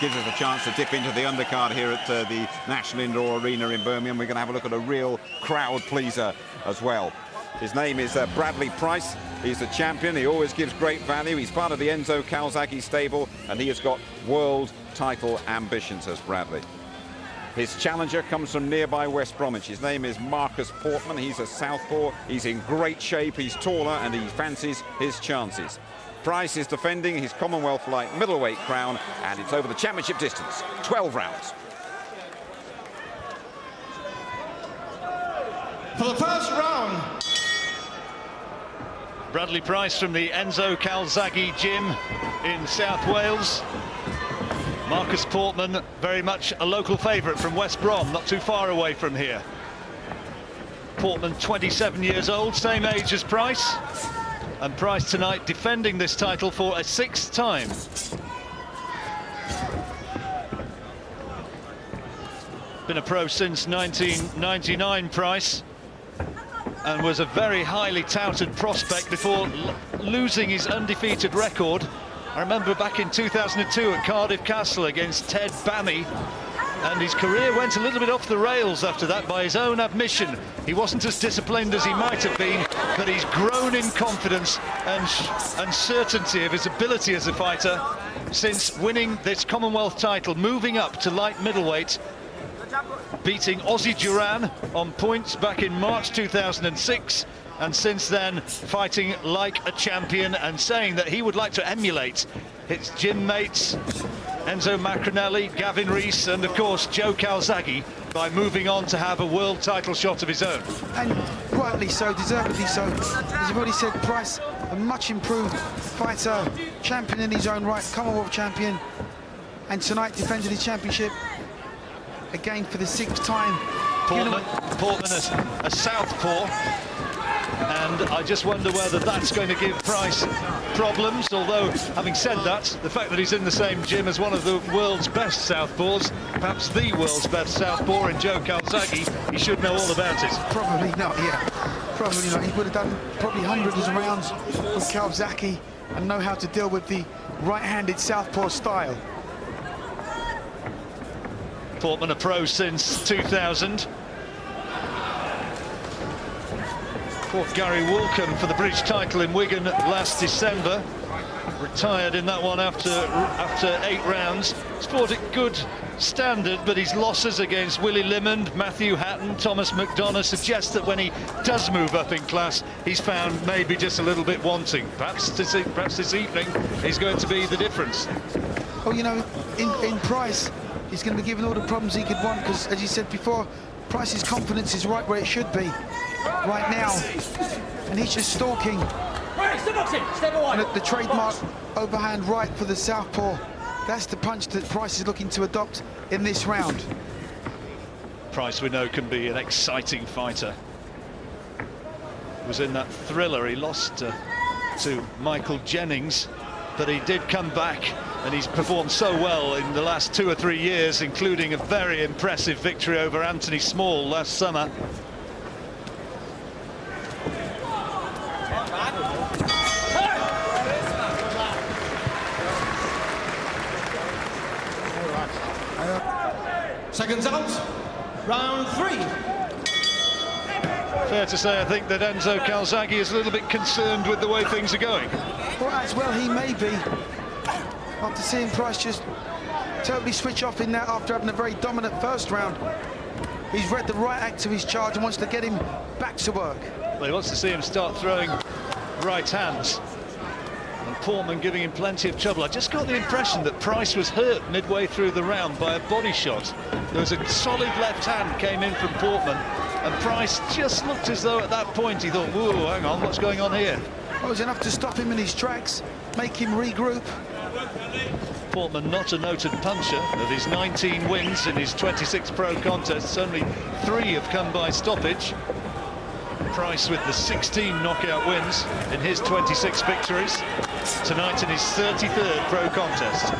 Gives us a chance to dip into the undercard here at the National Indoor Arena in Birmingham. We're going to have a look at a real crowd pleaser as well. His name is Bradley Sugar. He's the champion. He always gives great value. He's part of the Enzo Calzaghe stable, and he has got world title ambitions, as Bradley. His challenger comes from nearby West Bromwich. His name is Marcus Portman. He's a southpaw. He's in great shape. He's taller, and he fancies his chances. Pryce is defending his Commonwealth light middleweight crown, and it's over the championship distance, 12 rounds. For the first round, Bradley Pryce from the Enzo Calzaghe gym in South Wales. Marcus Portman, very much a local favourite from West Brom, not too far away from here. Portman 27 years old, same age as Pryce. And Pryce tonight defending this title for a 6th time. Been a pro since 1999, Pryce, and was a very highly touted prospect before losing his undefeated record. I remember back in 2002 at Cardiff Castle against Ted Bammy, and his career went a little bit off the rails after that by his own admission. He wasn't as disciplined as he might have been, but he's grown in confidence and certainty of his ability as a fighter since winning this Commonwealth title, moving up to light middleweight, beating Ozzy Duran on points back in March 2006, and since then fighting like a champion and saying that he would like to emulate his gym mates Enzo Macronelli, Gavin Rees, and of course Joe Calzaghe by moving on to have a world title shot of his own. And rightly so, deservedly so. As you've already said, Pryce, a much improved fighter, champion in his own right, Commonwealth champion, and tonight defended his championship again for the 6th time. Portman is a southpaw, and I just wonder whether that's going to give Pryce problems, although, having said that, the fact that he's in the same gym as one of the world's best southpaws, perhaps the world's best southpaw in Joe Calzaghe, he should know all about it. Probably not, yeah. Probably not. He would have done probably hundreds of rounds with Calzaghe and know how to deal with the right-handed southpaw style. Portman a pro since 2000. Fought Gary Walcombe for the British title in Wigan last December. Retired in that one after 8 rounds. He's fought at good standard, but his losses against Willie Limond, Matthew Hatton, Thomas McDonough suggest that when he does move up in class, he's found maybe just a little bit wanting. Perhaps this evening is going to be the difference. Well, you know, in Pryce, he's going to be given all the problems he could want, because, as you said before, Pryce's confidence is right where it should be right now, and he's just stalking. And at the trademark overhand right for the southpaw, that's the punch that Pryce is looking to adopt in this round. Pryce, we know, can be an exciting fighter. He was in that thriller, he lost to Michael Jennings, but he did come back, and he's performed so well in the last 2 or 3 years, including a very impressive victory over Anthony Small last summer. seconds out, round 3. Fair to say, I think that Enzo Calzaghe is a little bit concerned with the way things are going. Well, as well he may be, after seeing Pryce just totally switch off in that after having a very dominant first round. He's read the right act of his charge and wants to get him back to work. Well, he wants to see him start throwing right hands, and Portman giving him plenty of trouble. I just got the impression that Pryce was hurt midway through the round by a body shot. There was a solid left hand came in from Portman, and Pryce just looked as though at that point he thought, whoa, hang on, what's going on here? Well, it was enough to stop him in his tracks, make him regroup. Portman not a noted puncher. Of his 19 wins in his 26 pro contests, only 3 have come by stoppage. Pryce with the 16 knockout wins in his 26 victories. Tonight in his 33rd pro contest.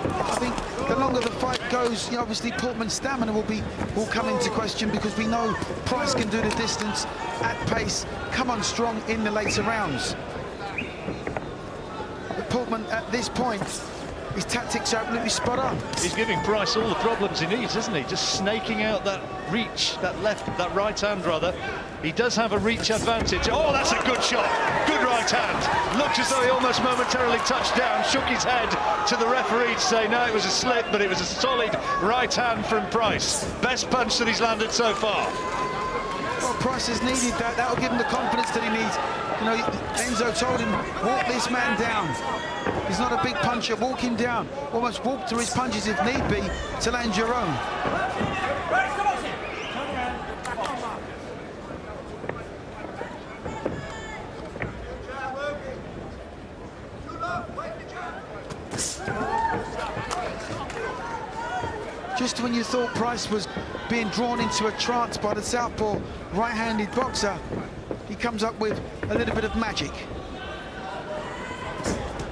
I think the longer the fight goes, you know, obviously Portman's stamina will come into question, because we know Pryce can do the distance at pace, come on strong in the later rounds. But Portman at this point His tactics are absolutely spot on. He's giving Pryce all the problems he needs, isn't he? Just snaking out that reach, that right hand rather. He does have a reach advantage. Oh, that's a good shot. Good right hand. Looked as though he almost momentarily touched down, shook his head to the referee to say no, it was a slip, but it was a solid right hand from Pryce. Best punch that he's landed so far. Well, Pryce has needed that. That'll give him the confidence that he needs. You know, Enzo told him, walk this man down. He's not a big puncher. Walk him down. Almost walk through his punches if need be to land your own. Just when you thought Pryce was being drawn into a trance by the southpaw right-handed boxer, he comes up with a little bit of magic.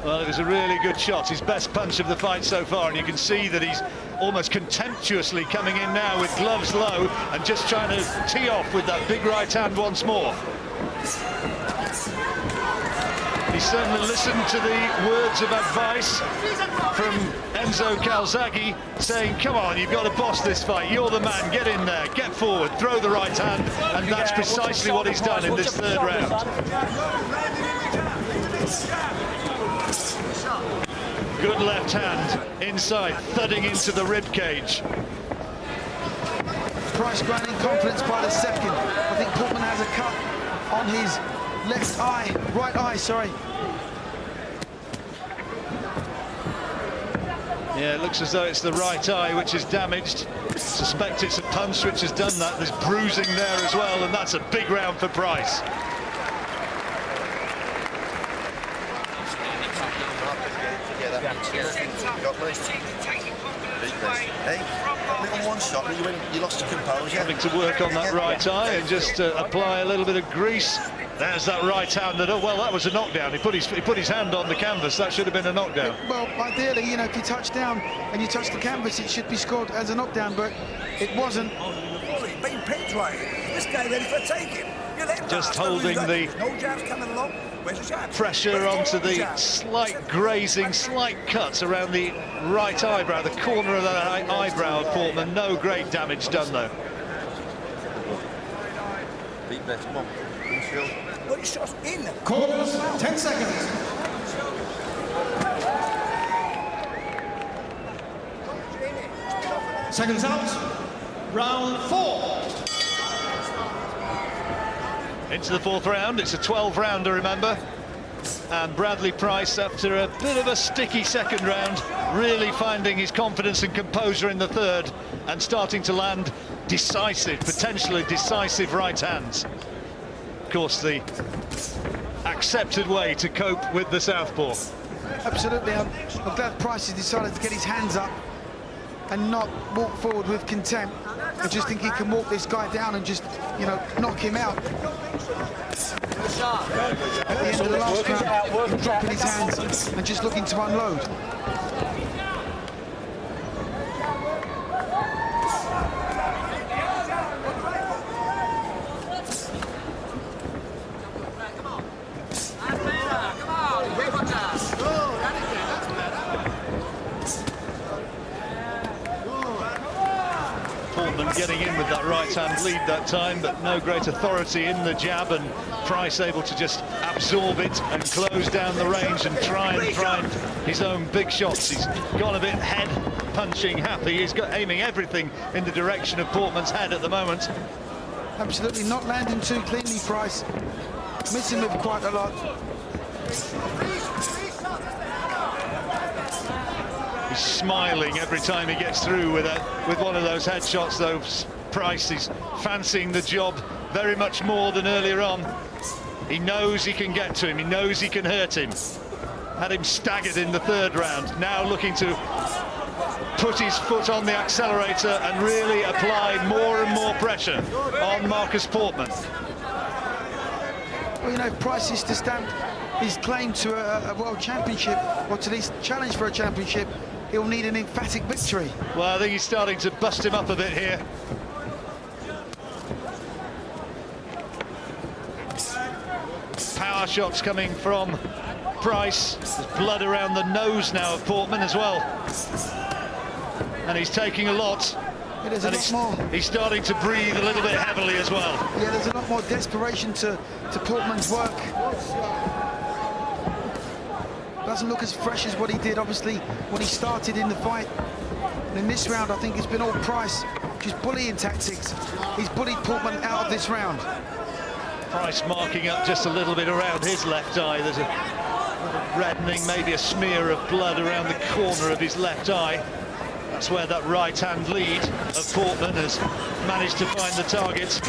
Well, it was a really good shot, his best punch of the fight so far, and you can see that he's almost contemptuously coming in now with gloves low and just trying to tee off with that big right hand once more. He certainly listened to the words of advice from Enzo Calzaghe, saying, come on, you've got to boss this fight, you're the man, get in there, get forward, throw the right hand, and that's precisely what he's done in this third round. Good left hand inside, thudding into the rib cage. Pryce grinding confidence by the second. I think Portman has a cut on his left eye, right eye, sorry. Yeah, it looks as though it's the right eye which is damaged. Suspect it's a punch which has done that. There's bruising there as well, and that's a big round for Pryce. One shot, you lost your composure. Having to work on that right eye and just apply a little bit of grease. There's that right hand. That, oh, well, that was a knockdown. He put his hand on the canvas. That should have been a knockdown. Well, ideally, you know, if you touch down and you touch the canvas, it should be scored as a knockdown, but it wasn't. Oh, he's been penetrated. This guy ready for taking. Just holding the no jabs coming along. Where's the jab? Pressure onto the slight grazing, slight cuts around the right eyebrow, the corner of that eyebrow of Portman. No great damage done, though. Deep left, come on. What your shots in? Corners, 10 seconds. Seconds out. Round 4. Into the fourth round. It's a 12-rounder, remember. And Bradley Pryce, after a bit of a sticky second round, really finding his confidence and composure in the third and starting to land decisive, potentially decisive right hands. Of course, the accepted way to cope with the southpaw. Absolutely. I'm glad Pryce has decided to get his hands up and not walk forward with contempt. I just think he can walk this guy down and just, you know, knock him out. At the end of the last round, he's dropping his hands and just looking to unload. Getting in with that right-hand lead that time, but no great authority in the jab, and Pryce able to just absorb it and close down the range and try and find his own big shots. He's gone a bit head punching happy. He's got aiming everything in the direction of Portman's head at the moment. Absolutely not landing too cleanly, Pryce. Missing with quite a lot. He's smiling every time he gets through with one of those headshots, though. Pryce is fancying the job very much more than earlier on. He knows he can get to him, he knows he can hurt him. Had him staggered in the third round, now looking to put his foot on the accelerator and really apply more and more pressure on Marcus Portman. Well, you know, if Pryce is to stamp his claim to a world championship, or to at least challenge for a championship, he'll need an emphatic victory. Well, I think he's starting to bust him up a bit here. Power shots coming from Pryce. There's blood around the nose now of Portman as well. And he's taking a lot. Yeah, there's a lot more. He's starting to breathe a little bit heavily as well. Yeah, there's a lot more desperation to Portman's work. Doesn't look as fresh as what he did, obviously, when he started in the fight. And in this round, I think it's been all Pryce, just bullying tactics. He's bullied Portman out of this round. Pryce marking up just a little bit around his left eye. There's a reddening, maybe a smear of blood around the corner of his left eye. That's where that right-hand lead of Portman has managed to find the target.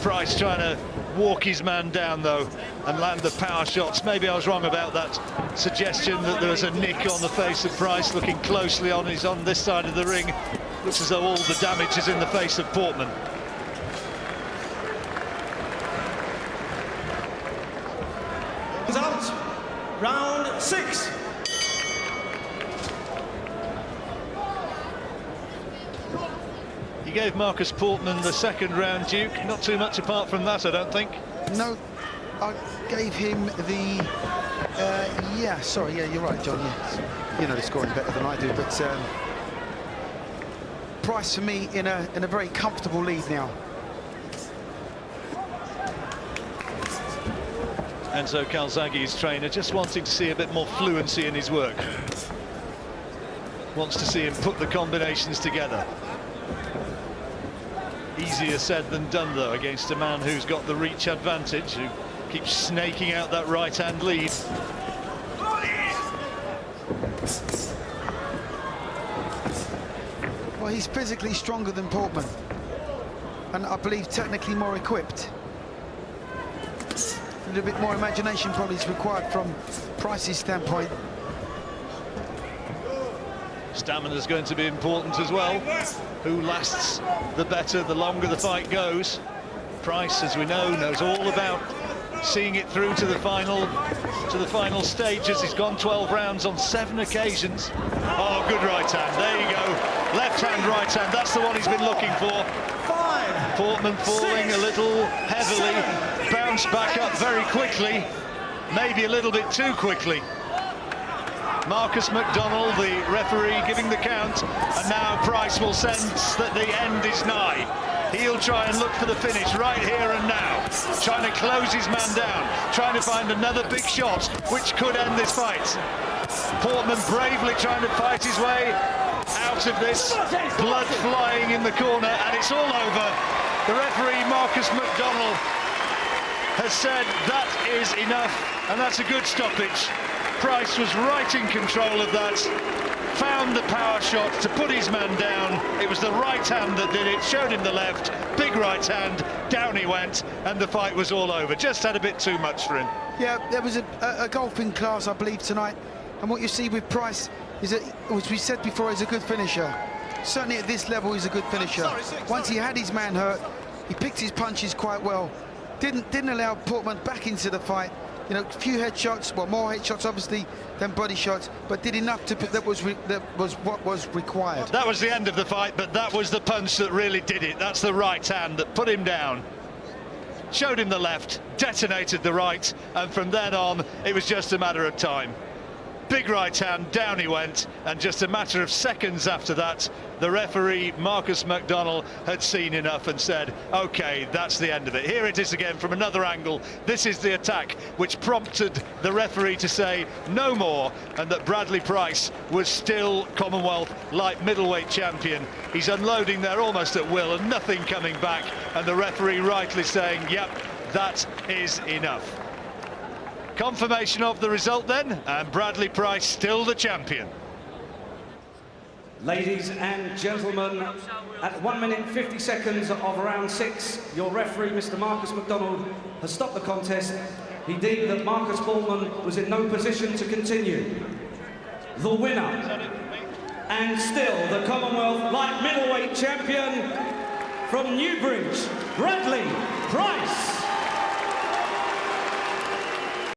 Pryce trying to walk his man down, though, and land the power shots. Maybe I was wrong about that suggestion that there was a nick on the face of Pryce. Looking closely on, he's on this side of the ring. Looks as though all the damage is in the face of Portman. He's out. Round 6. He gave Marcus Portman the second round, Duke. Not too much apart from that, I don't think. No, I gave him the... yeah, sorry, yeah, you're right, John, yeah. You know the scoring better than I do, but Pryce, for me, in a very comfortable lead now. Enzo Calzaghe's trainer just wanting to see a bit more fluency in his work. Wants to see him put the combinations together. Easier said than done, though, against a man who's got the reach advantage, who keeps snaking out that right-hand lead. Well, he's physically stronger than Portman, and I believe technically more equipped. A little bit more imagination probably is required from Pryce's standpoint. Stamina is going to be important as well. Who lasts the better, the longer the fight goes. Pryce, as we know, knows all about seeing it through to the final stages. He's gone 12 rounds on 7 occasions. Oh, good right hand. There you go. Left hand, right hand. That's the one he's been looking for. 5. Portman falling a little heavily. Bounced back up very quickly. Maybe a little bit too quickly. Marcus McDonald, the referee, giving the count, and now Pryce will sense that the end is nigh. He'll try and look for the finish right here and now, trying to close his man down, trying to find another big shot which could end this fight. Portman bravely trying to fight his way out of this, blood flying in the corner, and it's all over. The referee, Marcus McDonald, has said that is enough, and that's a good stoppage. Pryce was right in control of that, found the power shot to put his man down. It was the right hand that did it, showed him the left, big right hand, down he went, and the fight was all over. Just had a bit too much for him. Yeah, there was a golfing class, I believe, tonight, and what you see with Pryce is that, as we said before, he's a good finisher. Certainly at this level, he's a good finisher. Once he had his man hurt, he picked his punches quite well. Didn't allow Portman back into the fight. You know, a few headshots, well, more headshots obviously than body shots, but did enough to put, that was what was required. That was the end of the fight, but that was the punch that really did it. That's the right hand that put him down. Showed him the left, detonated the right, and from then on, it was just a matter of time. Big right hand, down he went, and just a matter of seconds after that, the referee, Marcus McDonald, had seen enough and said, OK, that's the end of it. Here it is again from another angle. This is the attack which prompted the referee to say no more, and that Bradley Pryce was still Commonwealth light middleweight champion. He's unloading there almost at will and nothing coming back, and the referee rightly saying, yep, that is enough. Confirmation of the result then, and Bradley Pryce still the champion. Ladies and gentlemen, at 1 minute 50 seconds of round 6, your referee, Mr. Marcus McDonald, has stopped the contest. He deemed that Marcus Portman was in no position to continue. The winner, and still the Commonwealth light middleweight champion from Newbridge, Bradley Pryce.